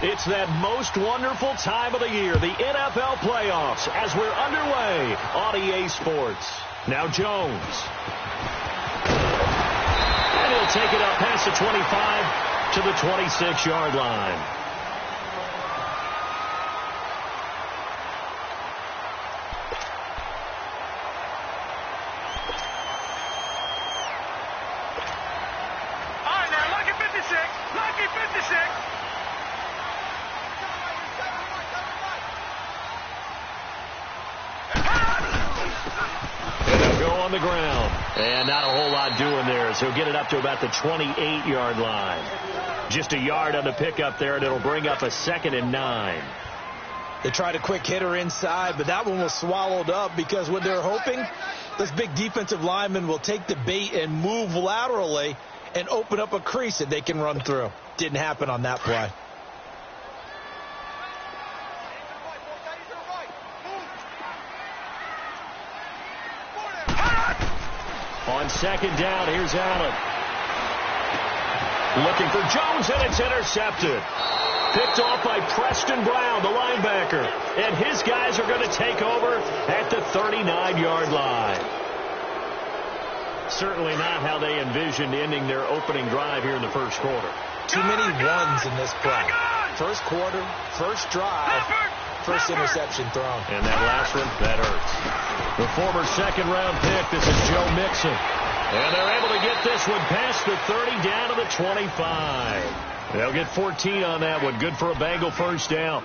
It's that most wonderful time of the year, the NFL playoffs, as we're underway on EA Sports. Now Jones. And he'll take it up past the 25 to the 26-yard line. The ground, and not a whole lot doing there, so he'll get it up to about the 28-yard line. Just a yard on the pickup there, and it'll bring up a 2nd and 9. They tried a quick hitter inside, but that one was swallowed up because what they're hoping, this big defensive lineman will take the bait and move laterally and open up a crease that they can run through. Didn't happen on that play. On 2nd down, here's Allen. Looking for Jones, and it's intercepted. Picked off by Preston Brown, the linebacker. And his guys are going to take over at the 39-yard line. Certainly not how they envisioned ending their opening drive here in the first quarter. Too many ones in this play. First quarter, first drive, first interception thrown. And that last one, that hurts. The former second-round pick, this is Joe Mixon. And they're able to get this one past the 30 down to the 25. They'll get 14 on that one. Good for a Bengal first down.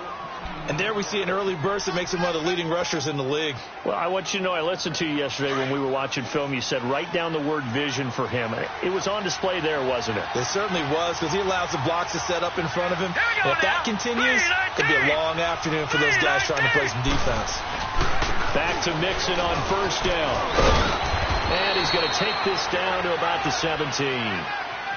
And there we see an early burst that makes him one of the leading rushers in the league. Well, I want you to know, I listened to you yesterday when we were watching film. You said write down the word vision for him. It was on display there, wasn't it? It certainly was, because he allows the blocks to set up in front of him. And if that continues, it'll be a long afternoon for those guys trying to play some defense. Back to Mixon on first down. And he's going to take this down to about the 17.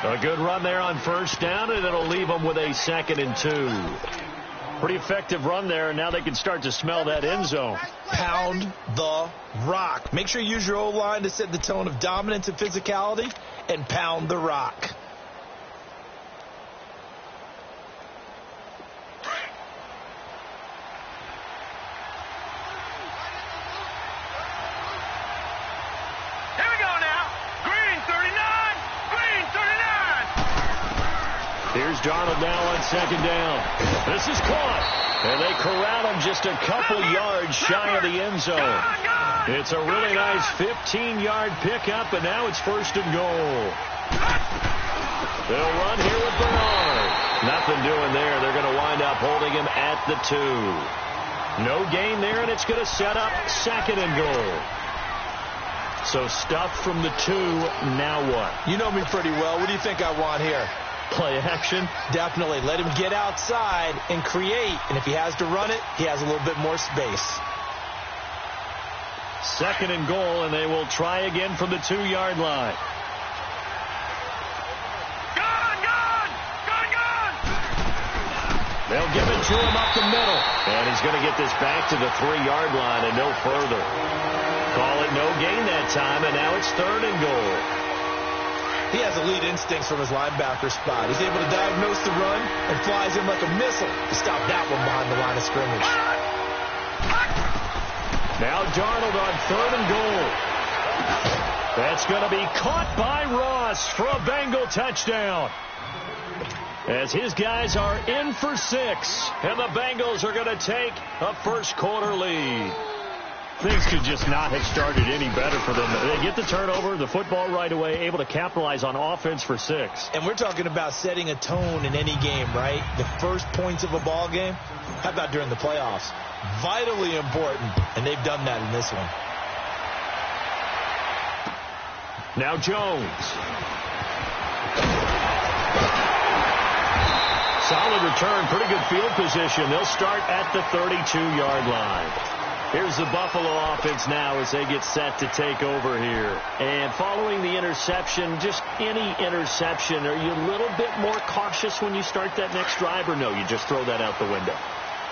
A good run there on first down, and it'll leave him with a 2nd and 2. Pretty effective run there, and now they can start to smell that end zone. Pound the rock. Make sure you use your O-line to set the tone of dominance and physicality, and pound the rock. Here's Darnold now on 2nd down. This is caught. And they corral him just a couple yards shy of the end zone. It's a really nice 15-yard pickup, and now it's 1st and goal. They'll run here with Bernard. Nothing doing there. They're going to wind up holding him at the 2. No gain there, and it's going to set up 2nd and goal. So stuff from the 2. Now what? You know me pretty well. What do you think I want here? Play action? Definitely. Let him get outside and create. And if he has to run it, he has a little bit more space. 2nd and goal, and they will try again from the 2-yard line. They'll give it to him up the middle. And he's going to get this back to the 3-yard line and no further. Call it no gain that time, and now it's 3rd and goal. He has elite instincts from his linebacker spot. He's able to diagnose the run and flies in like a missile to stop that one behind the line of scrimmage. Now Darnold on 3rd and goal. That's going to be caught by Ross for a Bengal touchdown. As his guys are in for 6, and the Bengals are going to take a first quarter lead. Things could just not have started any better for them. They get the turnover, the football right away, able to capitalize on offense for 6. And we're talking about setting a tone in any game, right? The first points of a ball game. How about during the playoffs? Vitally important, and they've done that in this one. Now Jones. Solid return, pretty good field position. They'll start at the 32-yard line. Here's the Buffalo offense now as they get set to take over here. And following the interception, just any interception, are you a little bit more cautious when you start that next drive, or no, you just throw that out the window?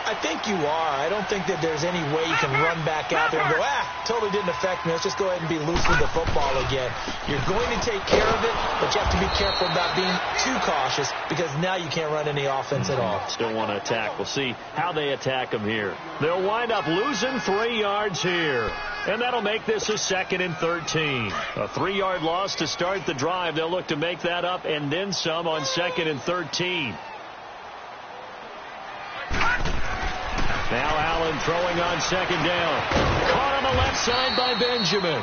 I think you are. I don't think that there's any way you can run back out there and go, totally didn't affect me. Let's just go ahead and be loose with the football again. You're going to take care of it, but you have to be careful about being too cautious because now you can't run any offense at all. Still want to attack. We'll see how they attack them here. They'll wind up losing 3 yards here. And that'll make this a 2nd and 13. A 3-yard loss to start the drive. They'll look to make that up and then some on 2nd and 13. Now Allen throwing on 2nd down. Caught on the left side by Benjamin.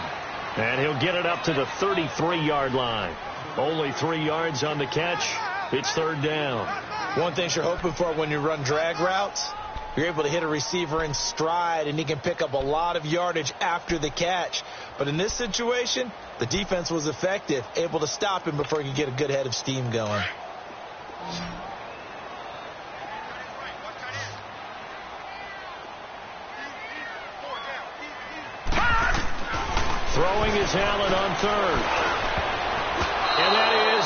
And he'll get it up to the 33-yard line. Only 3 yards on the catch. It's 3rd down. One thing you're hoping for when you run drag routes, you're able to hit a receiver in stride, and he can pick up a lot of yardage after the catch. But in this situation, the defense was effective, able to stop him before he could get a good head of steam going. Throwing is Allen on 3rd. And that is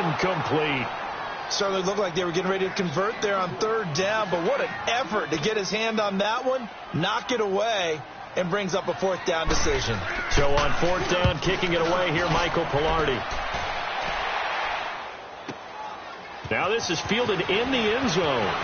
incomplete. Certainly looked like they were getting ready to convert there on 3rd down, but what an effort to get his hand on that one, knock it away, and brings up a 4th down decision. So on 4th down, kicking it away here, Michael Pilardi. Now this is fielded in the end zone.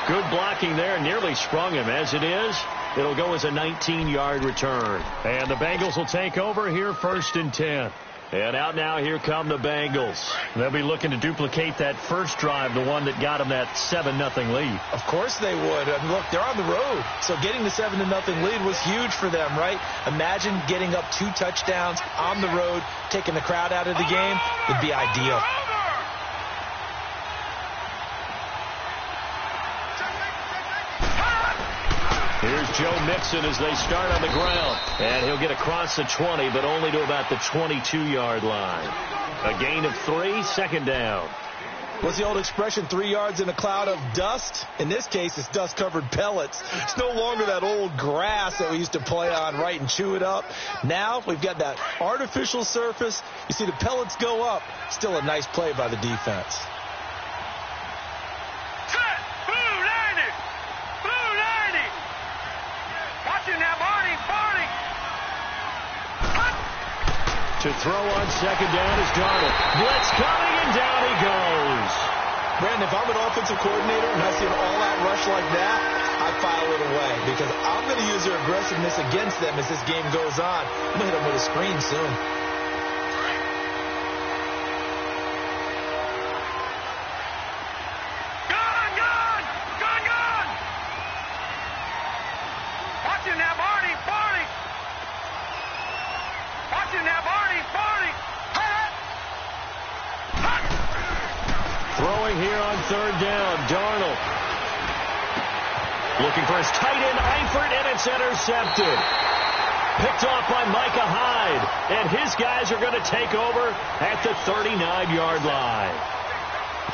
Good blocking there, nearly sprung him. As it is, it'll go as a 19-yard return. And the Bengals will take over here, 1st and 10. And out now, here come the Bengals. They'll be looking to duplicate that first drive, the one that got them that 7-0 lead. Of course they would. And look, they're on the road. So getting the 7-0 lead was huge for them, right? Imagine getting up 2 touchdowns on the road, taking the crowd out of the game. It'd be ideal. Here's Joe Mixon as they start on the ground. And he'll get across the 20, but only to about the 22-yard line. A gain of 3, 2nd down. What's the old expression, 3 yards in a cloud of dust? In this case, it's dust-covered pellets. It's no longer that old grass that we used to play on, right, and chew it up. Now we've got that artificial surface. You see the pellets go up. Still a nice play by the defense. To throw on 2nd down is Darnold. Blitz coming, and down he goes. Brandon, if I'm an offensive coordinator and I see an all-out rush like that, I file it away because I'm going to use their aggressiveness against them as this game goes on. I'm going to hit them with a screen soon. Throwing here on 3rd down, Darnold. Looking for his tight end, Eifert, and it's intercepted. Picked off by Micah Hyde, and his guys are going to take over at the 39-yard line.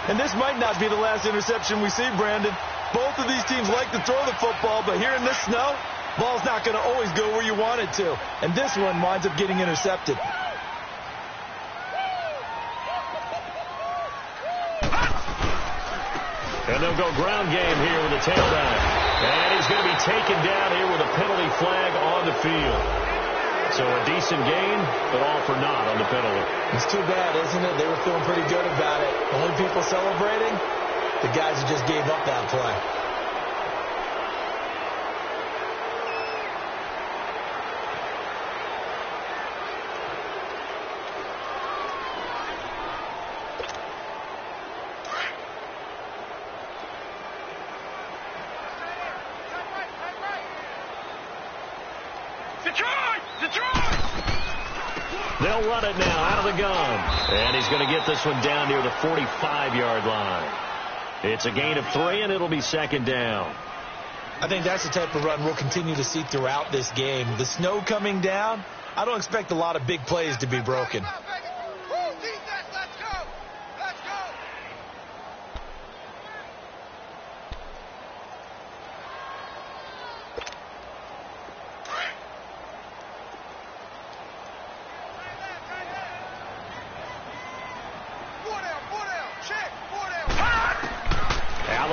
And this might not be the last interception we see, Brandon. Both of these teams like to throw the football, but here in this snow, ball's not going to always go where you want it to. And this one winds up getting intercepted. And they'll go ground game here with a tailback. And he's going to be taken down here with a penalty flag on the field. So a decent gain, but all for naught on the penalty. It's too bad, isn't it? They were feeling pretty good about it. The only people celebrating, the guys who just gave up that play. They'll run it now out of the gun. And he's going to get this one down near the 45-yard line. It's a gain of 3, and it'll be 2nd down. I think that's the type of run we'll continue to see throughout this game. The snow coming down, I don't expect a lot of big plays to be broken.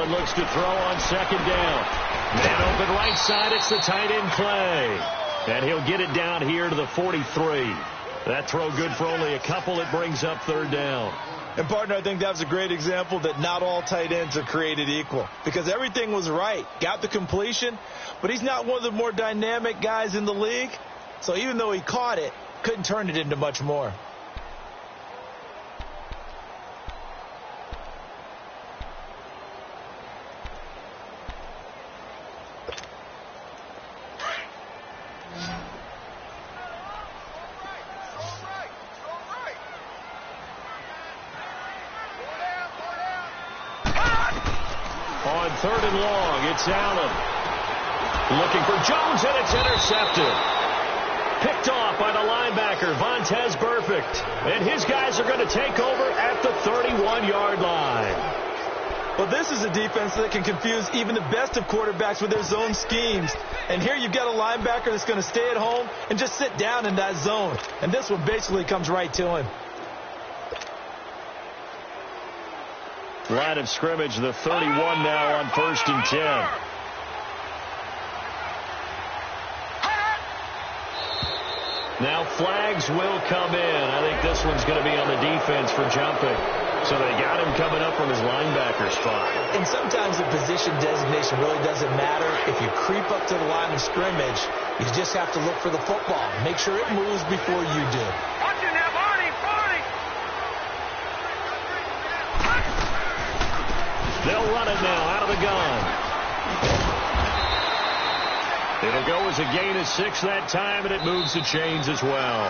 Allen looks to throw on second down. Man open right side. It's the tight end Clay. And he'll get it down here to the 43. That throw good for only a couple. It brings up third down. And, partner, I think that was a great example that not all tight ends are created equal. Because everything was right. Got the completion, but he's not one of the more dynamic guys in the league. So even though he caught it, couldn't turn it into much more. On third and long, it's Allen. Looking for Jones, and it's intercepted. Picked off by the linebacker, Vontaze Burfict. And his guys are going to take over at the 31-yard line. Well, this is a defense that can confuse even the best of quarterbacks with their zone schemes. And here you've got a linebacker that's going to stay at home and just sit down in that zone. And this one basically comes right to him. Line of scrimmage, the 31 now on 1st and 10. Now flags will come in. I think this one's going to be on the defense for jumping. So they got him coming up from his linebacker spot. And sometimes the position designation really doesn't matter. If you creep up to the line of scrimmage, you just have to look for the football. Make sure it moves before you do. They'll run it now out of the gun. It'll go as a gain of 6 that time, and it moves the chains as well.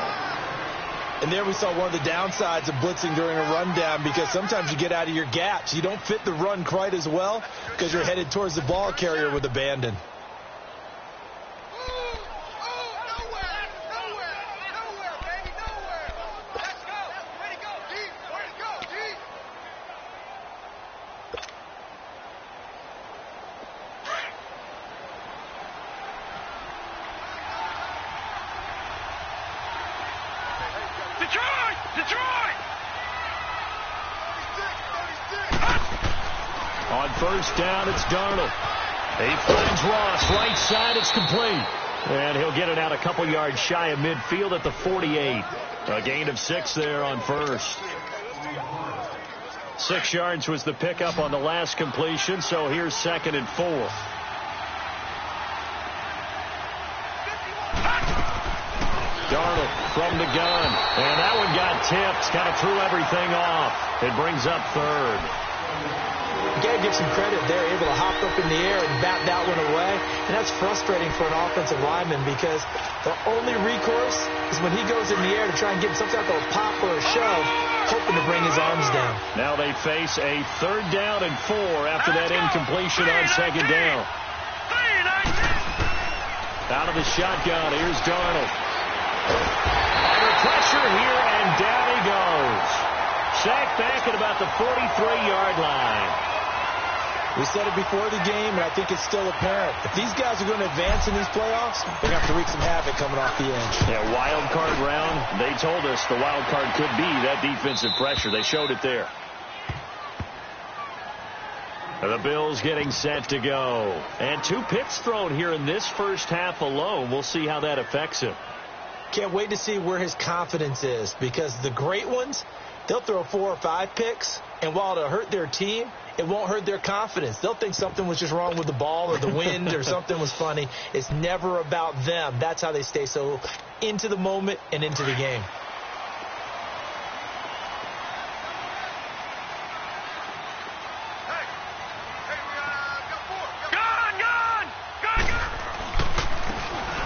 And there we saw one of the downsides of blitzing during a rundown, because sometimes you get out of your gaps. You don't fit the run quite as well because you're headed towards the ball carrier with abandon. On first down, it's Darnold. He finds Ross. Right side, it's complete. And he'll get it out a couple yards shy of midfield at the 48. A gain of 6 there on first. 6 yards was the pickup on the last completion, so here's 2nd and 4. Darnold from the gun. And that one got tipped. Kind of threw everything off. It brings up 3rd. You got to give some credit. They're able to hop up in the air and bat that one away. And that's frustrating for an offensive lineman, because the only recourse is when he goes in the air to try and get some type of a pop or a shove, hoping to bring his arms down. Now they face a 3rd down and 4 after that incompletion on 2nd down. Out of the shotgun, here's Darnold. Under pressure here, and down he goes. Sacked back at about the 43-yard line. We said it before the game, and I think it's still apparent. If these guys are going to advance in these playoffs, they're going to have to wreak some havoc coming off the edge. Yeah, wild card round. They told us the wild card could be that defensive pressure. They showed it there. The Bills getting set to go. And 2 picks thrown here in this first half alone. We'll see how that affects him. Can't wait to see where his confidence is, because the great ones, they'll throw 4 or 5 picks, and while it'll hurt their team, it won't hurt their confidence. They'll think something was just wrong with the ball or the wind or something was funny. It's never about them. That's how they stay so into the moment and into the game.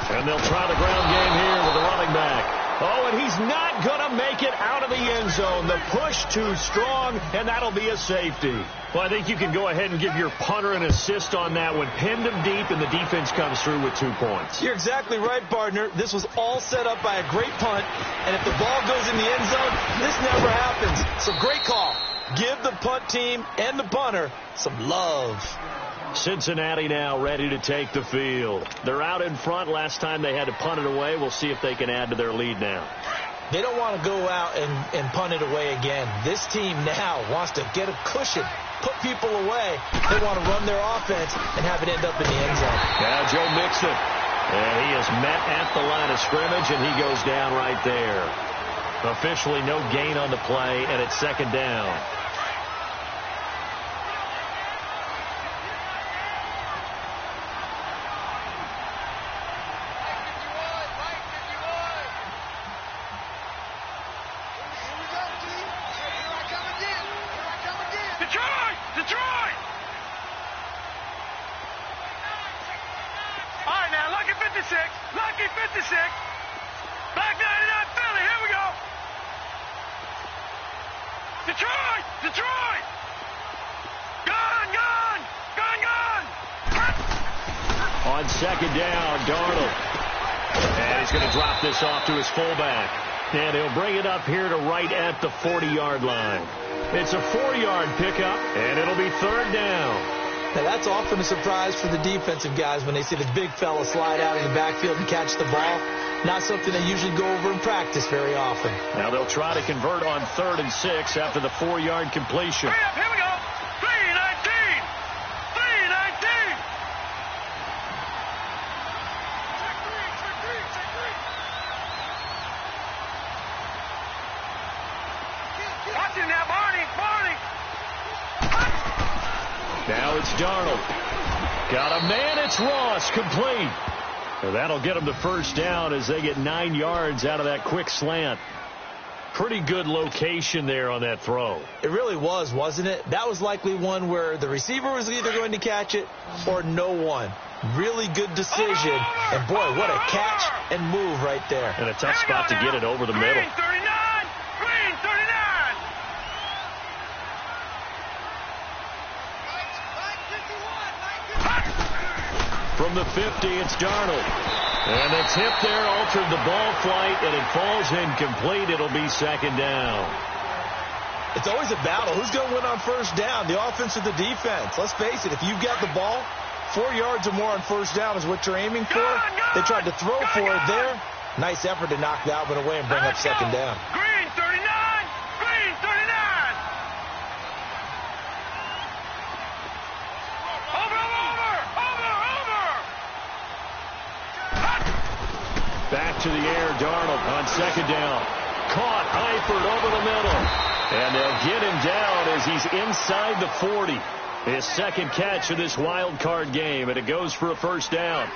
And they'll try the ground game here with the running back. Oh, and he's not going to make it out of the end zone. The push too strong, and that'll be a safety. Well, I think you can go ahead and give your punter an assist on that one. Pinned him deep, and the defense comes through with 2 points. You're exactly right, partner. This was all set up by a great punt, and if the ball goes in the end zone, this never happens. So great call. Give the punt team and the punter some love. Cincinnati now ready to take the field. They're out in front. Last time they had to punt it away. We'll see if they can add to their lead now. They don't want to go out and punt it away again. This team now wants to get a cushion, put people away. They want to run their offense and have it end up in the end zone. Now Joe Mixon. And he is met at the line of scrimmage, and he goes down right there. Officially no gain on the play, and it's second down. Detroit! All right, now, Lucky 56. Lucky 56. Black 99 Philly. Here we go. Detroit! Gun! On second down, Darnold. And he's going to drop this off to his fullback. And he'll bring it up here to right at the 40-yard line. It's a 4-yard pickup, and it'll be third down. Now, that's often a surprise for the defensive guys when they see this big fella slide out of the backfield and catch the ball. Not something they usually go over in practice very often. Now they'll try to convert on 3rd and 6 after the 4-yard completion. Hurry up, here we go. 3-19. Watch him now, Barney. Now it's Darnold. Got a man, it's Ross, complete. And that'll get them the first down as they get 9 yards out of that quick slant. Pretty good location there on that throw. It really was, wasn't it? That was likely one where the receiver was either going to catch it or no one. Really good decision. And, boy, what a catch and move right there. And a tough spot to get it over the middle. Green 39. From the 50, it's Darnold. And the tip there altered the ball flight, and it falls incomplete. It'll be second down. It's always a battle. Who's going to win on first down, the offense or the defense? Let's face it, if you've got the ball, 4 yards or more on first down is what you're aiming for. They tried to throw for it there. Nice effort to knock that one away and bring up second down. Green 39. Back to the air, Darnold on second down. Caught, Eifert over the middle. And they'll get him down as he's inside the 40. His second catch of this wild card game, and it goes for a first down.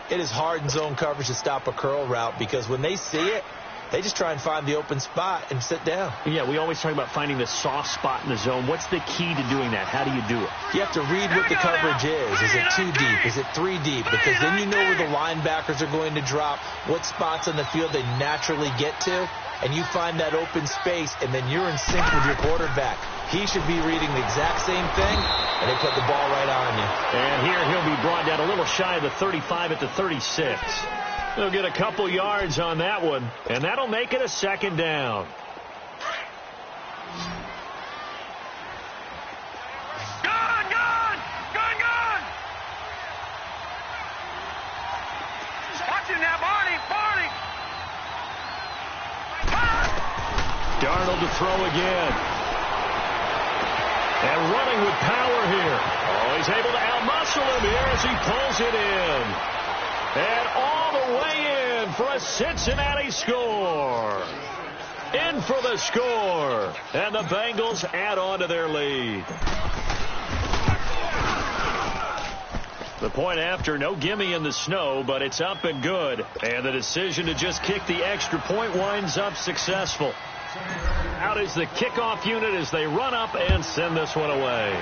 It is hard in zone coverage to stop a curl route because when they see it, they just try and find the open spot and sit down. Yeah, we always talk about finding the soft spot in the zone. What's the key to doing that? How do you do it? You have to read what the coverage is. Is it 2 deep? Is it 3 deep? Because then you know where the linebackers are going to drop, what spots on the field they naturally get to, and you find that open space, and then you're in sync with your quarterback. He should be reading the exact same thing, and they put the ball right on you. And here he'll be brought down a little shy of the 35 at the 36. They'll get a couple yards on that one, and that'll make it a second down. Gun! Watch him now, Barney! Darnold to throw again. And running with power here. Oh, he's able to outmuscle him here as he pulls it in. And all the way in for a Cincinnati score. In for the score. And the Bengals add on to their lead. The point after, no gimme in the snow, but it's up and good. And the decision to just kick the extra point winds up successful. Out is the kickoff unit as they run up and send this one away.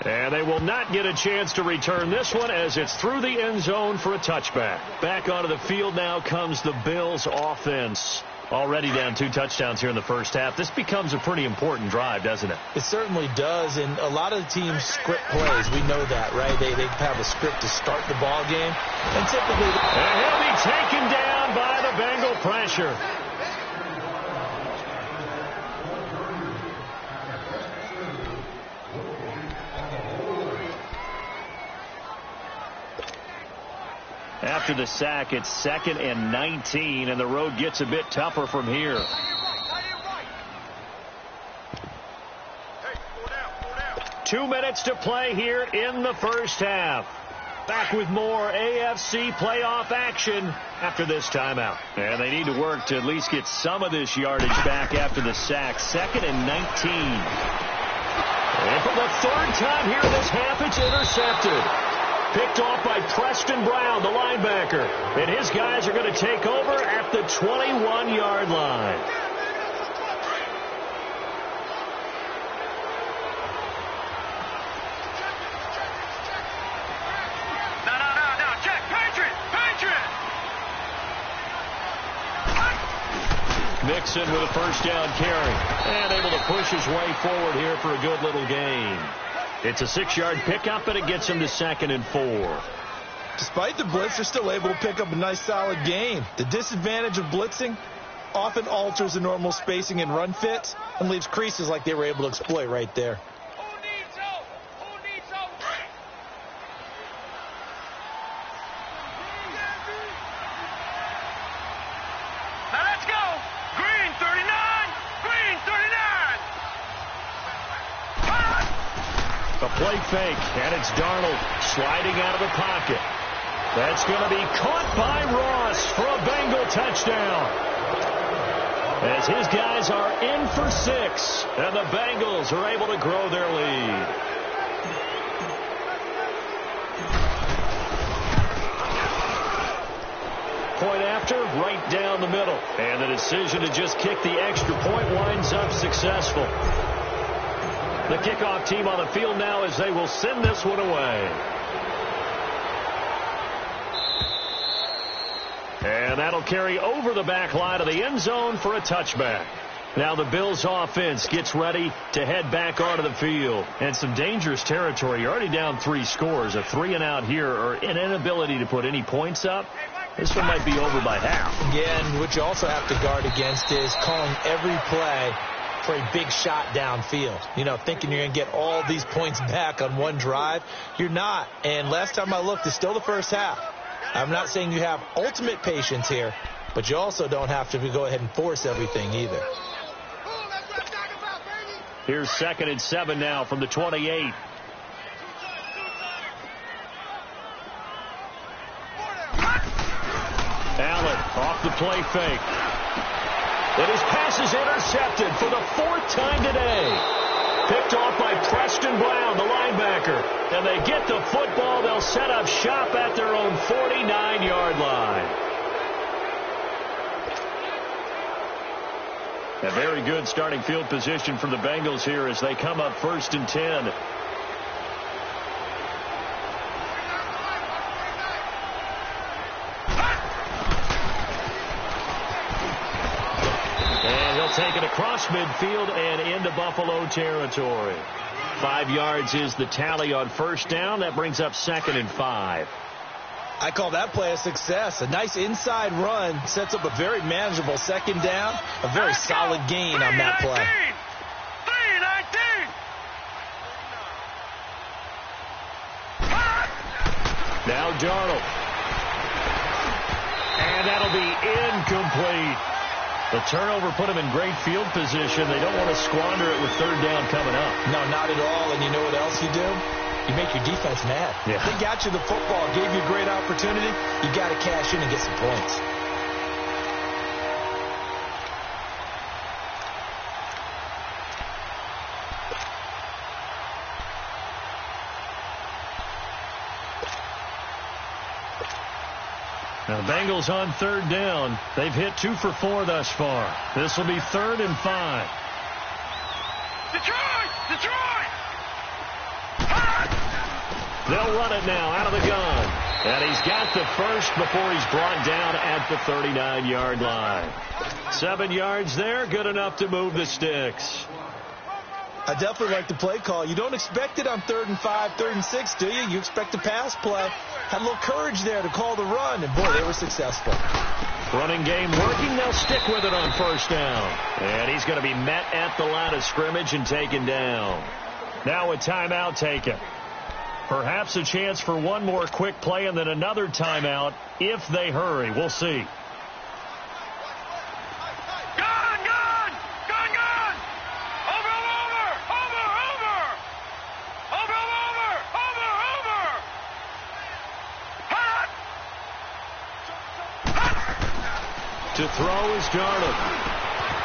And they will not get a chance to return this one as it's through the end zone for a touchback. Back onto the field now comes the Bills offense. Already down 2 touchdowns here in the first half. This becomes a pretty important drive, doesn't it? It certainly does, and a lot of the teams script plays. We know that, right? They have a script to start the ball game. And typically... And he'll be taken down by the Bengal pressure. After the sack, it's 2nd and 19, and the road gets a bit tougher from here. 2 minutes to play here in the first half. Back with more AFC playoff action after this timeout. And they need to work to at least get some of this yardage back after the sack. 2nd and 19. And for the 3rd time here in this half, it's intercepted. Picked off by Preston Brown, the linebacker. And his guys are going to take over at the 21-yard line. Mixon with a first down carry. And able to push his way forward here for a good little gain. It's a 6-yard pickup, and it gets him to 2nd and 4. Despite the blitz, they're still able to pick up a nice solid gain. The disadvantage of blitzing often alters the normal spacing and run fits and leaves creases like they were able to exploit right there. Play fake, and it's Darnold sliding out of the pocket. That's going to be caught by Ross for a Bengal touchdown. As his guys are in for 6, and the Bengals are able to grow their lead. Point after, right down the middle. And the decision to just kick the extra point winds up successful. The kickoff team on the field now as they will send this one away. And that'll carry over the back line of the end zone for a touchback. Now the Bills offense gets ready to head back onto the field. And some dangerous territory. You're already down 3 scores. A 3-and-out here or an inability to put any points up. This one might be over by half. Yeah, and what you also have to guard against is calling every play for a big shot downfield. You know, thinking you're going to get all these points back on one drive. You're not. And last time I looked, it's still the first half. I'm not saying you have ultimate patience here, but you also don't have to go ahead and force everything either. Here's 2nd and 7 now from the 28. Allen off the play fake. And his pass is intercepted for the 4th time today. Picked off by Preston Brown, the linebacker. And they get the football. They'll set up shop at their own 49-yard line. A very good starting field position for the Bengals here as they come up 1st and 10. Take it across midfield and into Buffalo territory. 5 yards is the tally on 1st down. That brings up 2nd and 5. I call that play a success. A nice inside run sets up a very manageable 2nd down. A very solid gain on that play. 3-19. Now Darnold. And that'll be incomplete. The turnover put them in great field position. They don't want to squander it with 3rd down coming up. No, not at all. And you know what else you do? You make your defense mad. Yeah. They got you the football, gave you a great opportunity. You got to cash in and get some points. Now the Bengals on 3rd down. They've hit 2 for 4 thus far. This will be 3rd and 5. Detroit! They'll run it now out of the gun. And he's got the first before he's brought down at the 39-yard line. 7 yards there, good enough to move the sticks. I definitely like the play call. You don't expect it on 3rd and 5, 3rd and 6, do you? You expect a pass play. Had a little courage there to call the run, and boy, they were successful. Running game working. They'll stick with it on 1st down. And he's going to be met at the line of scrimmage and taken down. Now a timeout taken. Perhaps a chance for one more quick play and then another timeout if they hurry. We'll see. To throw is Darnold.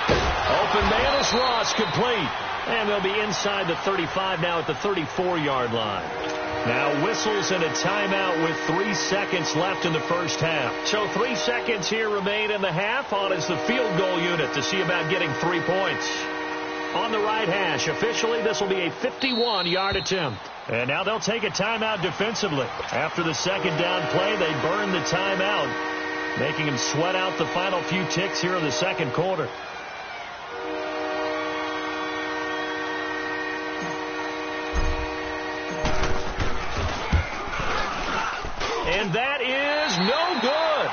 Open man is Ross, complete. And they'll be inside the 35 now at the 34-yard line. Now whistles and a timeout with 3 seconds left in the first half. So 3 seconds here remain in the half. On is the field goal unit to see about getting 3 points. On the right hash, officially this will be a 51-yard attempt. And now they'll take a timeout defensively. After the second down play, they burn the timeout, making them sweat out the final few ticks here in the second quarter. And that is no good.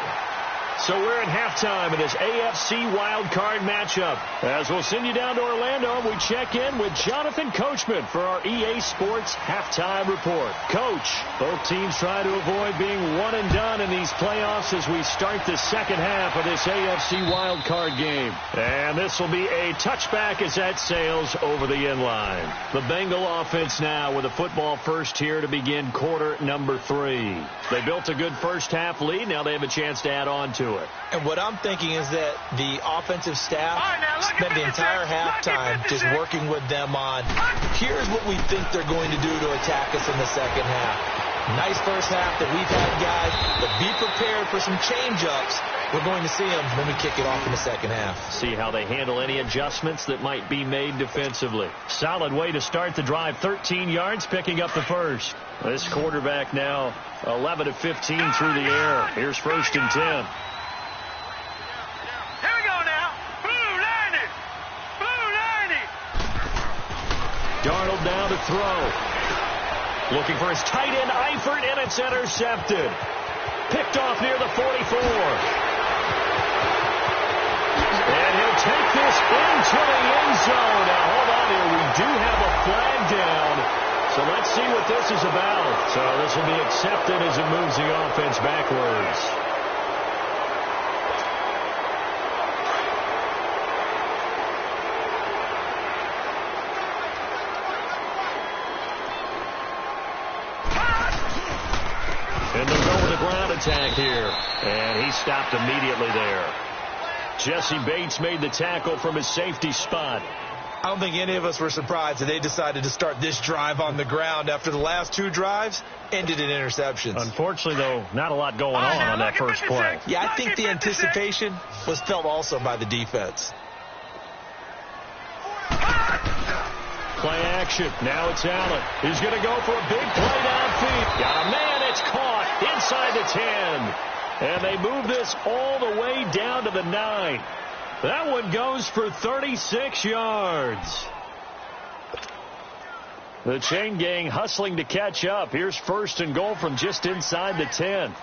So we're at halftime in this AFC wildcard matchup. As we'll send you down to Orlando, we check in with Jonathan Coachman for our EA Sports halftime report. Coach, both teams try to avoid being one and done in these playoffs as we start the second half of this AFC wildcard game. And this will be a touchback as that sails over the inline. The Bengal offense now with a football first here to begin quarter number 3. They built a good first half lead. Now they have a chance to add on to it. And what I'm thinking is that the offensive staff spent the entire halftime just working with them on, here's what we think they're going to do to attack us in the second half. Nice first half that we've had, guys, but be prepared for some change-ups. We're going to see them when we kick it off in the second half. See how they handle any adjustments that might be made defensively. Solid way to start the drive. 13 yards, picking up the first. This quarterback now 11 of 15 through the air. Here's 1st and 10. Here we go now. Blue 90. Blue 90. Darnold now to throw. Looking for his tight end, Eifert, and it's intercepted. Picked off near the 44. And he'll take this into the end zone. Now, hold on here. We do have a flag down. So let's see what this is about. So this will be accepted as it moves the offense backwards. And they'll go with a ground attack here. And he stopped immediately there. Jesse Bates made the tackle from his safety spot. I don't think any of us were surprised that they decided to start this drive on the ground after the last 2 drives ended in interceptions. Unfortunately, though, not a lot going on that first play. Yeah, I think the anticipation was felt also by the defense. Play action. Now it's Allen. He's going to go for a big play downfield. Got a man. It's caught inside the 10. And they move this all the way down to the 9. That one goes for 36 yards. The chain gang hustling to catch up. Here's 1st and goal from just inside the 10.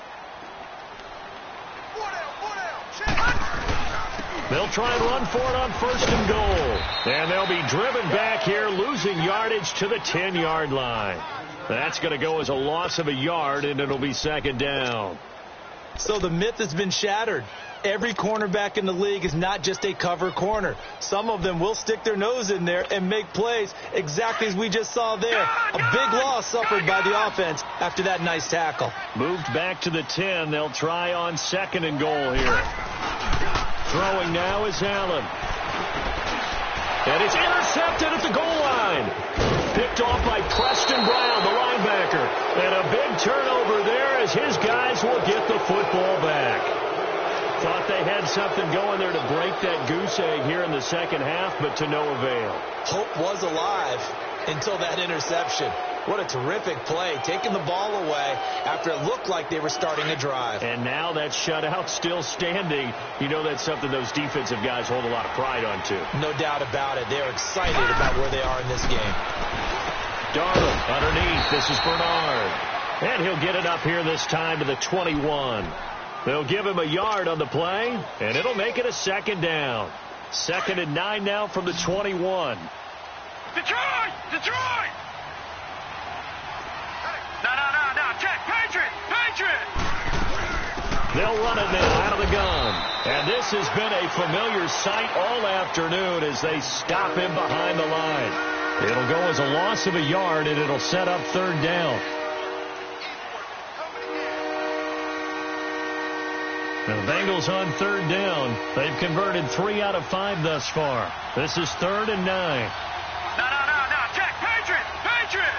They'll try and run for it on 1st and goal. And they'll be driven back here, losing yardage to the 10-yard line. That's going to go as a loss of a yard, and it'll be 2nd down. So the myth has been shattered. Every cornerback in the league is not just a cover corner. Some of them will stick their nose in there and make plays exactly as we just saw there. A big loss suffered by the offense after that nice tackle. Moved back to the 10. They'll try on 2nd and goal here. Throwing now is Allen. And it's intercepted at the goal line. Picked off by Preston Brown, the linebacker. And a big turnover there as his guys will get the football back. Thought they had something going there to break that goose egg here in the second half, but to no avail. Hope was alive until that interception. What a terrific play, taking the ball away after it looked like they were starting a drive. And now that shutout still standing. You know that's something those defensive guys hold a lot of pride on, too. No doubt about it. They're excited about where they are in this game. Darnold underneath. This is Bernard. And he'll get it up here this time to the 21. They'll give him a yard on the play, and it'll make it a 2nd down. 2nd and 9 now from the 21. Detroit! Detroit! No. Check. Patriot! They'll run it now out of the gun. And this has been a familiar sight all afternoon as they stop him behind the line. It'll go as a loss of a yard, and it'll set up 3rd down. The Bengals on third down. They've converted 3 out of 5 thus far. This is 3rd and 9. No. Check. Patriot.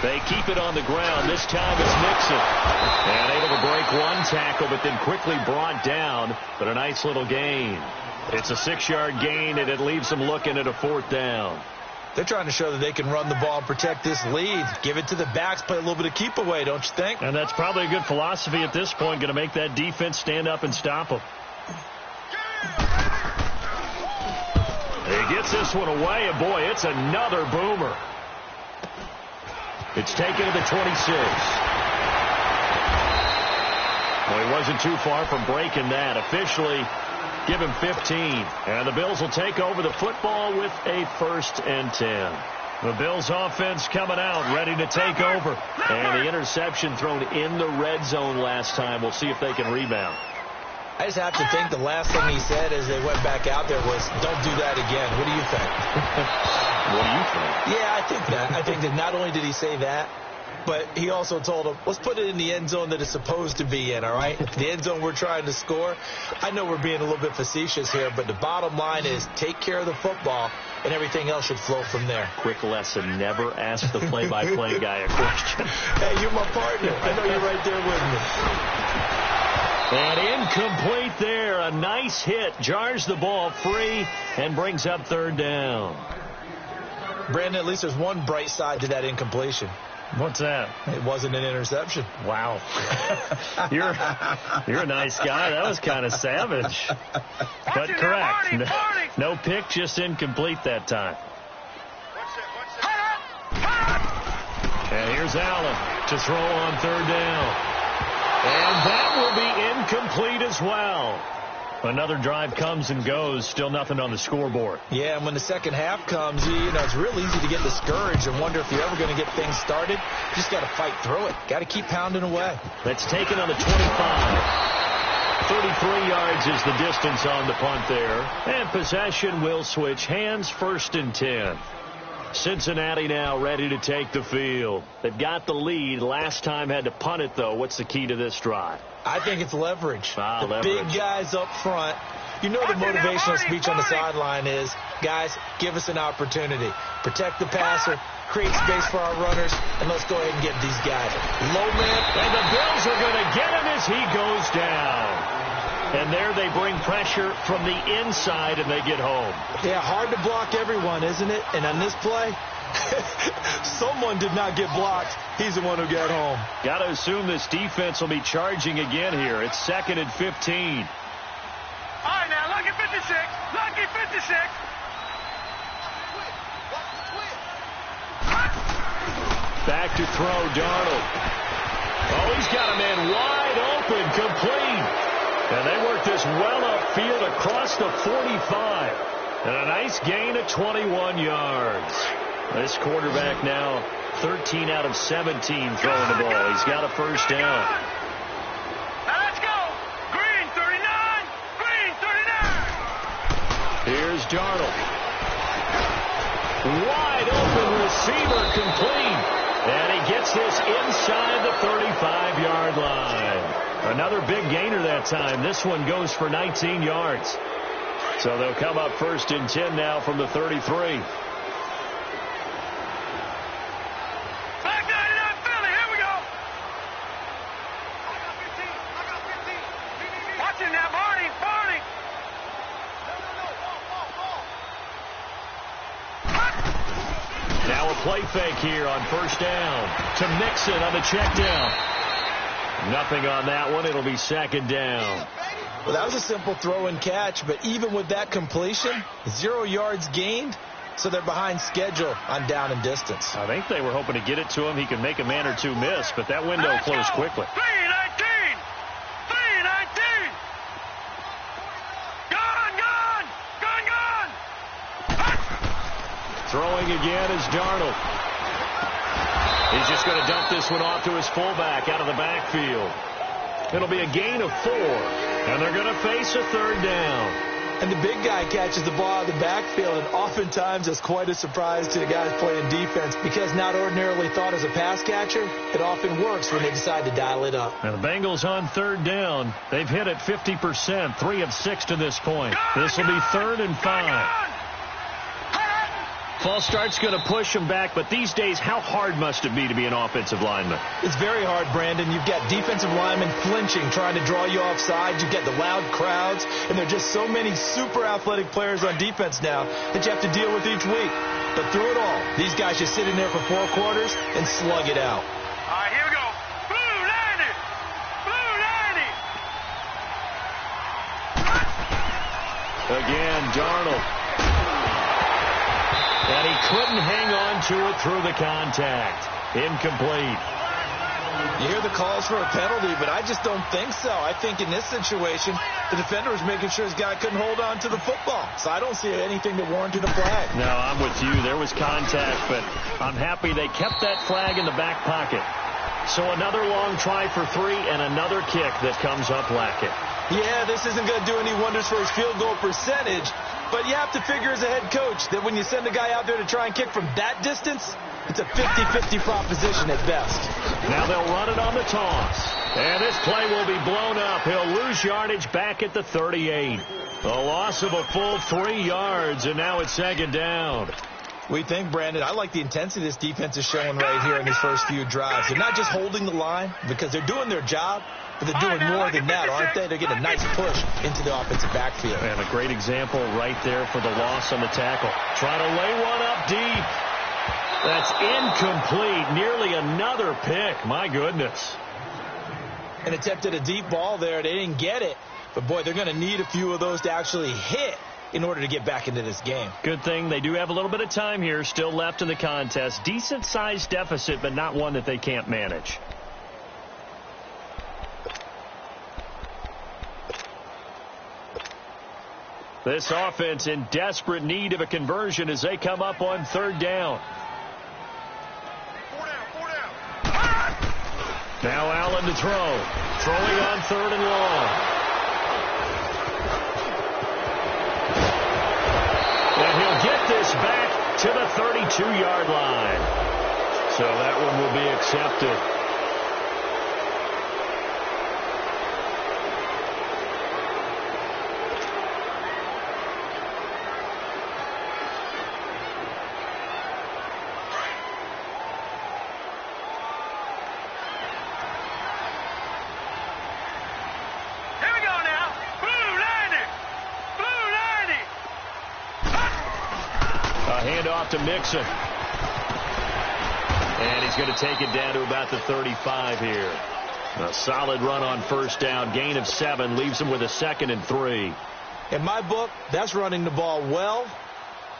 They keep it on the ground. This time it's Mixon. And able to break one tackle, but then quickly brought down. But a nice little gain. It's a 6-yard gain, and it leaves them looking at a 4th down. They're trying to show that they can run the ball and protect this lead. Give it to the backs, play a little bit of keep away, don't you think? And that's probably a good philosophy at this point, going to make that defense stand up and stop them. He gets this one away, and boy, it's another boomer. It's taken to the 26. Well, he wasn't too far from breaking that. Officially, give him 15. And the Bills will take over the football with a 1st and 10. The Bills offense coming out, ready to take over. And the interception thrown in the red zone last time. We'll see if they can rebound. I just have to think the last thing he said as they went back out there was, don't do that again. What do you think? What do you think? Yeah, I think that. I think that not only did he say that, but he also told him, let's put it in the end zone that it's supposed to be in, all right? The end zone we're trying to score. I know we're being a little bit facetious here, but the bottom line is take care of the football, and everything else should flow from there. Quick lesson, never ask the play-by-play guy a question. Hey, you're my partner. I know you're right there with me. And incomplete there. A nice hit. Jars the ball free and brings up 3rd down. Brandon, at least there's one bright side to that incompletion. What's that? It wasn't an interception. Wow. You're a nice guy. That was kind of savage. But correct. No pick, just incomplete that time. And here's Allen to throw on 3rd down. And that will be incomplete as well. Another drive comes and goes. Still nothing on the scoreboard. Yeah, and when the second half comes, you know, it's real easy to get discouraged and wonder if you're ever going to get things started. You just got to fight through it. Got to keep pounding away. That's taken on the 25. 33 yards is the distance on the punt there. And possession will switch hands. 1st and 10. Cincinnati now ready to take the field. They've got the lead. Last time had to punt it, though. What's the key to this drive? I think it's leverage. Leverage. Big guys up front. You know the motivational speech on the sideline is, guys, give us an opportunity. Protect the passer, create space for our runners, and let's go ahead and get these guys. Low man. And the Bills are going to get him as he goes down. And there they bring pressure from the inside, and they get home. Yeah, hard to block everyone, isn't it? And on this play, someone did not get blocked. He's the one who got home. Got to assume this defense will be charging again here. It's 2nd and 15. All right, now, lucky 56. Lucky 56. Back to throw, Darnold. Oh, he's got a man wide open, complete. And they work this well upfield across the 45. And a nice gain of 21 yards. This quarterback now 13 out of 17 throwing the ball. He's got a 1st down. Now let's go. Green 39. Green 39. Here's Darnold. Wide open receiver, complete. And he gets this inside the 35-yard line. Another big gainer that time. This one goes for 19 yards. So they'll come up 1st and 10 now from the 33. Back 99 Philly. Here we go. Watch it now, Barney. Now a play fake here on 1st down to Mixon on the check down. Nothing on that one. It'll be 2nd down. Well, that was a simple throw and catch, but even with that completion, 0 yards gained, so they're behind schedule on down and distance. I think they were hoping to get it to him. He could make a man or two miss, but that window closed quickly. 319. 319. Gone. Throwing again is Darnold. He's just going to dump this one off to his fullback out of the backfield. It'll be a gain of 4, and they're going to face a 3rd down. And the big guy catches the ball out of the backfield, and oftentimes it's quite a surprise to the guys playing defense because not ordinarily thought as a pass catcher, it often works when they decide to dial it up. And the Bengals on third down. They've hit it 50%, 3 of 6 to this point. This will be 3rd and 5. False start's going to push them back, but these days, how hard must it be to be an offensive lineman? It's very hard, Brandon. You've got defensive linemen flinching, trying to draw you offside. You've got the loud crowds, and there are just so many super athletic players on defense now that you have to deal with each week. But through it all, these guys just sit in there for 4 quarters and slug it out. All right, here we go. Blue 90. Blue 90. Again, Darnold. And he couldn't hang on to it through the contact. Incomplete. You hear the calls for a penalty, but I just don't think so. I think in this situation, the defender was making sure his guy couldn't hold on to the football. So I don't see anything that warranted a flag. No, I'm with you. There was contact, but I'm happy they kept that flag in the back pocket. So another long try for 3 and another kick that comes up lacking. Yeah, this isn't going to do any wonders for his field goal percentage. But you have to figure as a head coach that when you send a guy out there to try and kick from that distance, it's a 50-50 proposition at best. Now they'll run it on the toss. And this play will be blown up. He'll lose yardage back at the 38. A loss of a full 3 yards, and now it's 2nd down. We think, Brandon, I like the intensity this defense is showing right here in these first few drives. They're not just holding the line because they're doing their job, but they're doing more than that, aren't they? They're getting a nice push into the offensive backfield. And a great example right there for the loss on the tackle. Trying to lay one up deep. That's incomplete. Nearly another pick. My goodness. And attempted a deep ball there. They didn't get it. But, boy, they're going to need a few of those to actually hit in order to get back into this game. Good thing they do have a little bit of time here still left in the contest. Decent-sized deficit, but not one that they can't manage. This offense in desperate need of a conversion as they come up on 3rd down. 4 down. Now Allen to throw. Throwing on 3rd and long. And he'll get this back to the 32-yard line. So that one will be accepted. Handoff to Mixon. And he's going to take it down to about the 35 here. A solid run on 1st down. Gain of 7 leaves him with a 2nd and 3. In my book, that's running the ball well,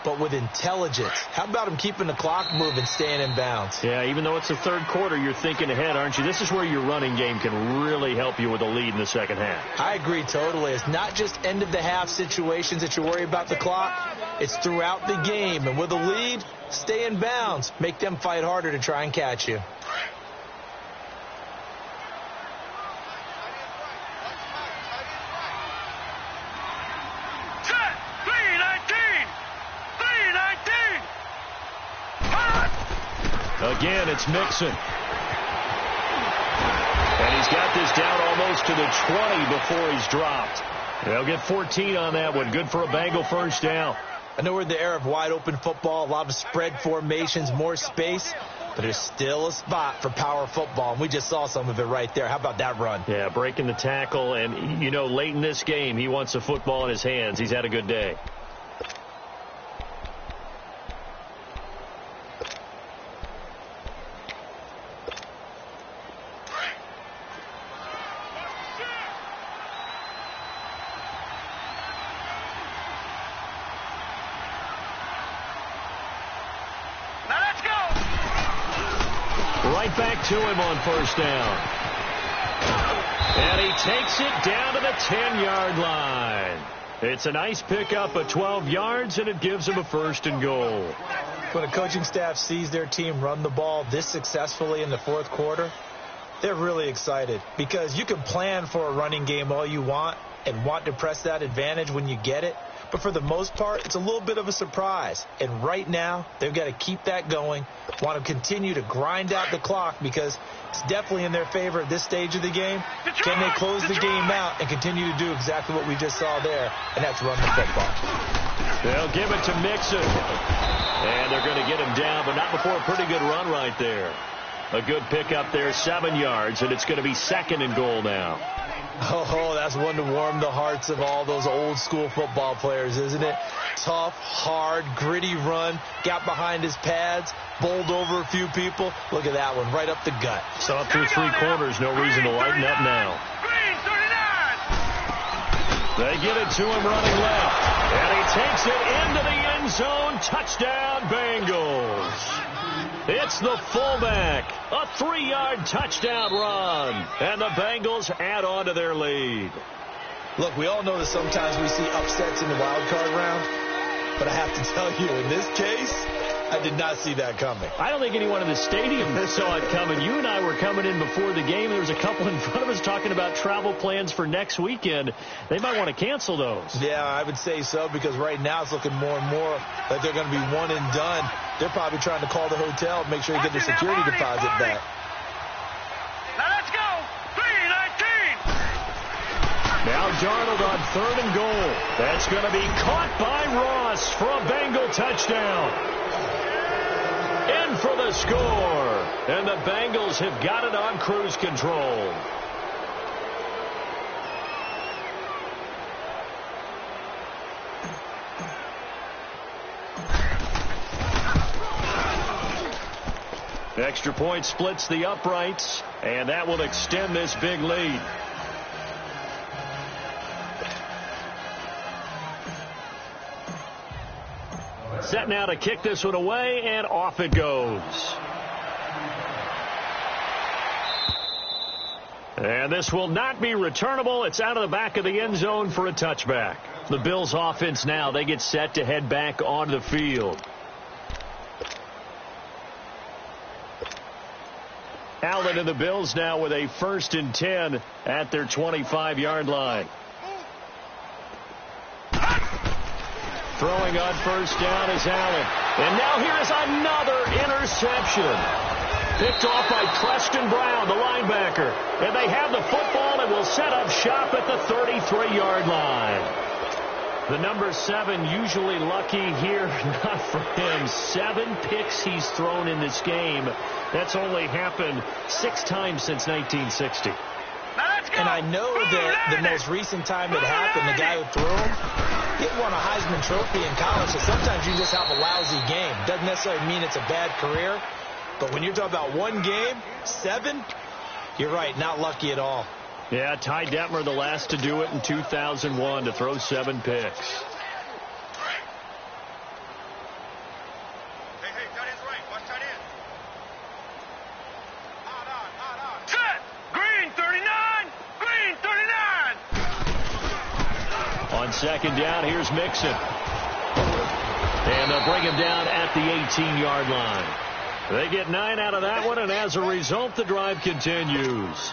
but with intelligence. How about him keeping the clock moving, staying in bounds? Yeah, even though it's the 3rd quarter, you're thinking ahead, aren't you? This is where your running game can really help you with a lead in the 2nd half. I agree totally. It's not just end-of-the-half situations that you worry about the clock. It's throughout the game. And with a lead, stay in bounds. Make them fight harder to try and catch you. Again, it's Mixon. And he's got this down almost to the 20 before he's dropped. They'll get 14 on that one. Good for a Bengal 1st down. I know we're in the era of wide-open football, a lot of spread formations, more space, but there's still a spot for power football, and we just saw some of it right there. How about that run? Yeah, breaking the tackle, and, you know, late in this game, he wants the football in his hands. He's had a good day. Right back to him on 1st down. And he takes it down to the 10-yard line. It's a nice pickup of 12 yards, and it gives him a 1st and goal. When a coaching staff sees their team run the ball this successfully in the 4th quarter, they're really excited because you can plan for a running game all you want, and want to press that advantage when you get it. But for the most part, it's a little bit of a surprise. And right now, they've got to keep that going, want to continue to grind out the clock because it's definitely in their favor at this stage of the game. Can they close the game out and continue to do exactly what we just saw there, and that's run the football. They'll give it to Mixon. And they're going to get him down, but not before a pretty good run right there. A good pickup there, 7 yards, and it's going to be 2nd and goal now. Oh, that's one to warm the hearts of all those old-school football players, isn't it? Tough, hard, gritty run, got behind his pads, bowled over a few people. Look at that one, right up the gut. So up through 3 quarters, no reason to lighten up now. They get it to him running left, and he takes it into the end zone. Touchdown, Bengals. It's the fullback, a 3-yard touchdown run, and the Bengals add on to their lead. Look, we all know that sometimes we see upsets in the wild card round, but I have to tell you, in this case, I did not see that coming. I don't think anyone in the stadium saw it coming. You and I were coming in before the game. There was a couple in front of us talking about travel plans for next weekend. They might want to cancel those. Yeah, I would say so, because right now it's looking more and more like they're going to be one and done. They're probably trying to call the hotel and make sure they get their security deposit back. Now let's go. 3-19. Now Darnold on 3rd and goal. That's going to be caught by Ross for a Bengal touchdown. In for the score. And the Bengals have got it on cruise control. Extra point splits the uprights, and that will extend this big lead. Set now to kick this one away, and off it goes. And this will not be returnable. It's out of the back of the end zone for a touchback. The Bills offense now, they get set to head back onto the field. Allen and the Bills now with a 1st and 10 at their 25-yard line. Throwing on 1st down is Allen. And now here is another interception. Picked off by Preston Brown, the linebacker. And they have the football and will set up shop at the 33-yard line. The number 7 usually lucky here, not for him. 7 picks he's thrown in this game. That's only happened 6 times since 1960. And I know that the most recent time it happened, the guy who threw him, he won a Heisman Trophy in college, so sometimes you just have a lousy game. Doesn't necessarily mean it's a bad career, but when you're talking about one game, 7, you're right, not lucky at all. Yeah, Ty Detmer, the last to do it in 2001, to throw 7 picks. Hey, tight end's right. Watch tight end. On. Set. Green 39. Green 39. On 2nd down, here's Mixon. And they'll bring him down at the 18-yard line. They get 9 out of that one, and as a result, the drive continues.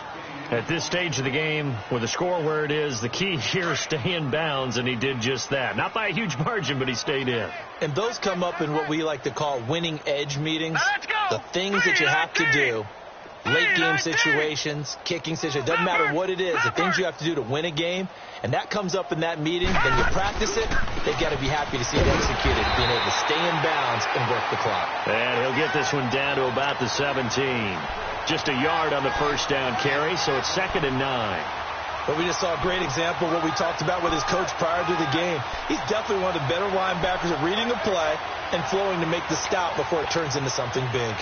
At this stage of the game, with the score where it is, the key here is stay in bounds, and he did just that. Not by a huge margin, but he stayed in. And those come up in what we like to call winning edge meetings. The things that you have to do, late game situations, kicking situations, doesn't matter what it is, the things you have to do to win a game, and that comes up in that meeting, then you practice it, they've got to be happy to see it executed, being able to stay in bounds and work the clock. And he'll get this one down to about the 17. Just a yard on the 1st down carry, so it's 2nd and 9. But we just saw a great example of what we talked about with his coach prior to the game. He's definitely one of the better linebackers at reading a play and flowing to make the stop before it turns into something big.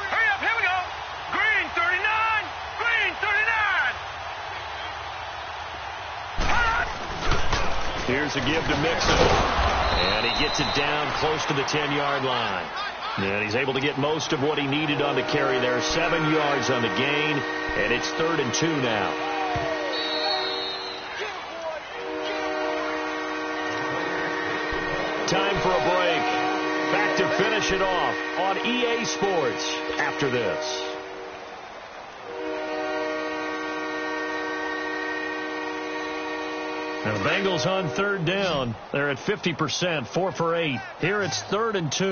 Hurry up, here we go. Green 39. Green 39. Here's a give to Mixon. And he gets it down close to the 10-yard line. And he's able to get most of what he needed on the carry there. 7 yards on the gain, and it's 3rd and 2 now. Time finish it off on EA Sports after this. Now the Bengals on third down. They're at 50%, 4 for 8. Here it's 3rd and 2.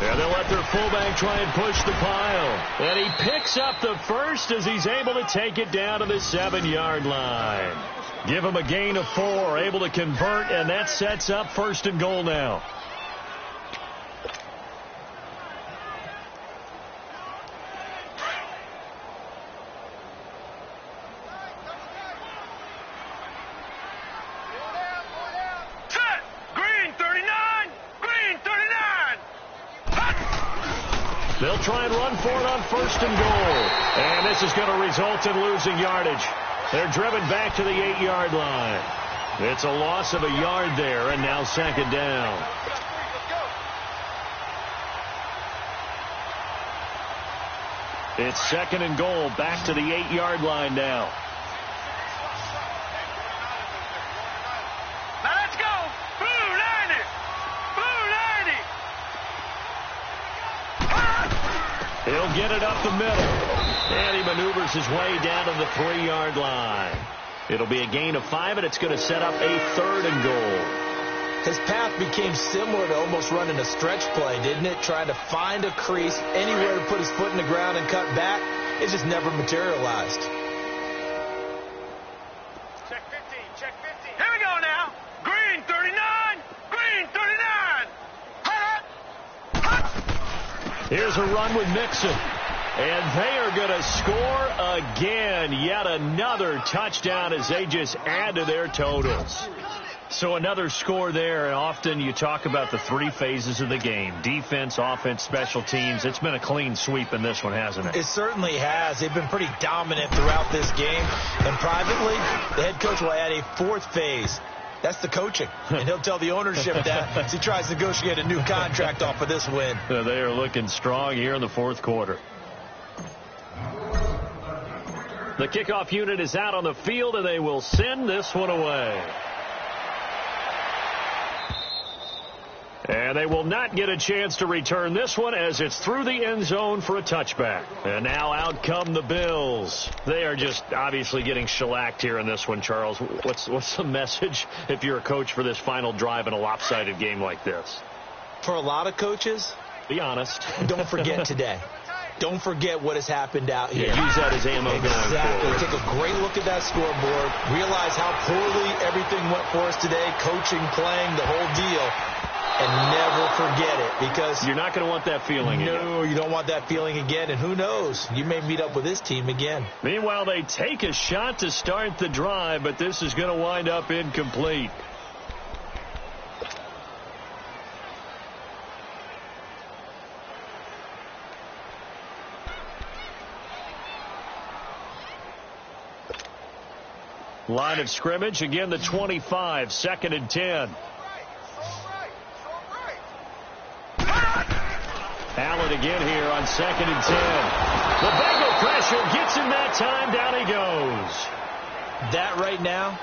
And they'll let their fullback try and push the pile. And he picks up the first as he's able to take it down to the 7-yard line. Give him a gain of 4, able to convert, and that sets up 1st and goal now. They'll try and run for it on 1st and goal. And this is going to result in losing yardage. They're driven back to the 8-yard line. It's a loss of a yard there, and now 2nd down. It's 2nd and goal, back to the 8-yard line now. He'll get it up the middle. And he maneuvers his way down to the 3-yard line. It'll be a gain of 5, and it's going to set up a 3rd and goal. His path became similar to almost running a stretch play, didn't it? Trying to find a crease, anywhere to put his foot in the ground and cut back. It just never materialized. Check 15, check 15. Here we go now. Green 39, green 39. Here's a run with Mixon. And they are going to score again. Yet another touchdown as they just add to their totals. So another score there. And often you talk about the 3 phases of the game. Defense, offense, special teams. It's been a clean sweep in this one, hasn't it? It certainly has. They've been pretty dominant throughout this game. And privately, the head coach will add a 4th phase. That's the coaching. And he'll tell the ownership that as he tries to negotiate a new contract off of this win. They are looking strong here in the 4th quarter. The kickoff unit is out on the field, and they will send this one away. And they will not get a chance to return this one as it's through the end zone for a touchback. And now out come the Bills. They are just obviously getting shellacked here in this one, Charles. What's the message if you're a coach for this final drive in a lopsided game like this? For a lot of coaches, be honest. Don't forget today. Don't forget what has happened out here. Yeah, use that as ammo going forward. Take a great look at that scoreboard. Realize how poorly everything went for us today. Coaching, playing, the whole deal. And never forget it, because you're not going to want that feeling again. No, you don't want that feeling again. And who knows? You may meet up with this team again. Meanwhile, they take a shot to start the drive, but this is going to wind up incomplete. Line of scrimmage, again the 25, 2nd and 10. Allen again here on 2nd and 10. The Bengal pressure gets him that time. Down he goes. That right now,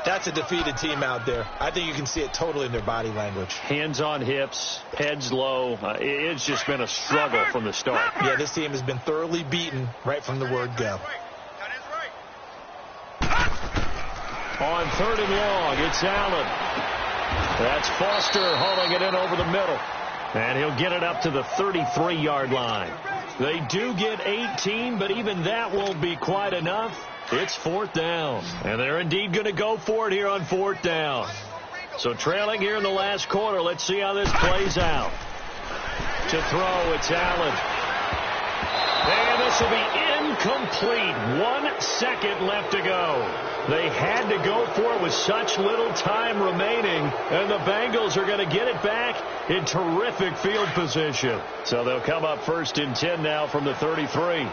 that's a defeated team out there. I think you can see it totally in their body language. Hands on hips, heads low. It's just been a struggle from the start. Yeah, this team has been thoroughly beaten right from the word go. On 3rd and long, it's Allen. That's Foster hauling it in over the middle. And he'll get it up to the 33-yard line. They do get 18, but even that won't be quite enough. It's 4th down. And they're indeed going to go for it here on 4th down. So trailing here in the last quarter, let's see how this plays out. To throw, it's Allen. And this will be incomplete. 1 second left to go. They had to go for it with such little time remaining, and the Bengals are going to get it back in terrific field position. So they'll come up 1st and 10 now from the 33.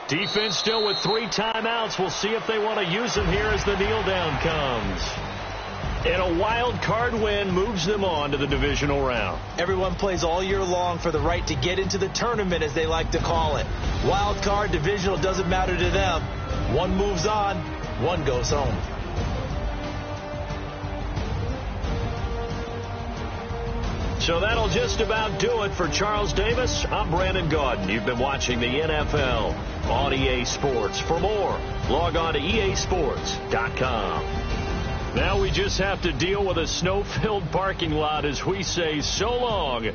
Defense still with 3 timeouts. We'll see if they want to use them here as the kneel down comes. And a wild card win moves them on to the divisional round. Everyone plays all year long for the right to get into the tournament, as they like to call it. Wild card, divisional, doesn't matter to them. One moves on, one goes home. So that'll just about do it for Charles Davis. I'm Brandon Gaudin. You've been watching the NFL on EA Sports. For more, log on to easports.com. Now we just have to deal with a snow-filled parking lot as we say so long